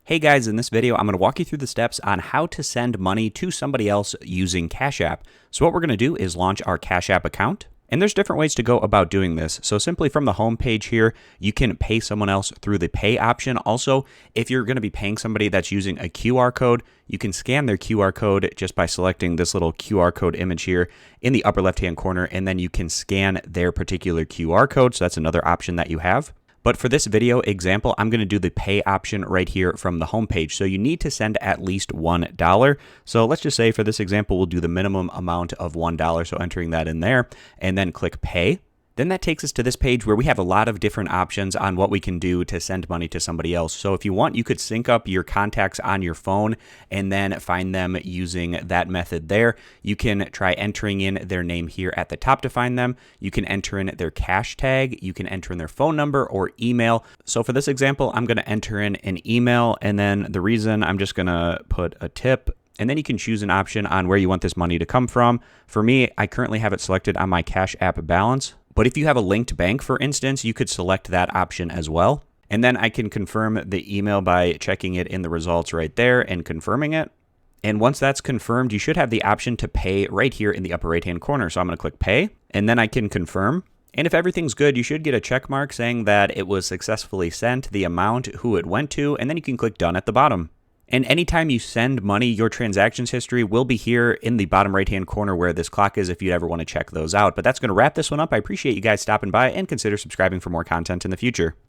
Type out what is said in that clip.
Hey guys, in this video, I'm going to walk you through the steps on how to send money to somebody else using Cash App. So what we're going to do is launch our Cash App account. And there's different ways to go about doing this. So simply from the home page here, you can pay someone else through the pay option. Also, if you're going to be paying somebody that's using a QR code, you can scan their QR code just by selecting this little QR code image here in the upper left-hand corner, and then you can scan their particular QR code. So that's another option that you have. But for this video example, I'm going to do the pay option right here from the home page. So you need to send at least $1. So let's just say for this example, we'll do the minimum amount of $1. So entering that in there and then click pay. Then that takes us to this page where we have a lot of different options on what we can do to send money to somebody else. So if you want, you could sync up your contacts on your phone and then find them using that method there. You can try entering in their name here at the top to find them. You can enter in their Cashtag. You can enter in their phone number or email. So for this example, I'm going to enter in an email, and then the reason I'm just going to put a tip. And then you can choose an option on where you want this money to come from. For me, I currently have it selected on my Cash App balance. But if you have a linked bank, for instance, you could select that option as well. And then I can confirm the email by checking it in the results right there and confirming it. And once that's confirmed, you should have the option to pay right here in the upper right-hand corner. So I'm going to click pay, and then I can confirm. And if everything's good, you should get a check mark saying that it was successfully sent, the amount, who it went to, and then you can click done at the bottom. And anytime you send money, your transactions history will be here in the bottom right-hand corner where this clock is if you ever want to check those out. But that's going to wrap this one up. I appreciate you guys stopping by, and consider subscribing for more content in the future.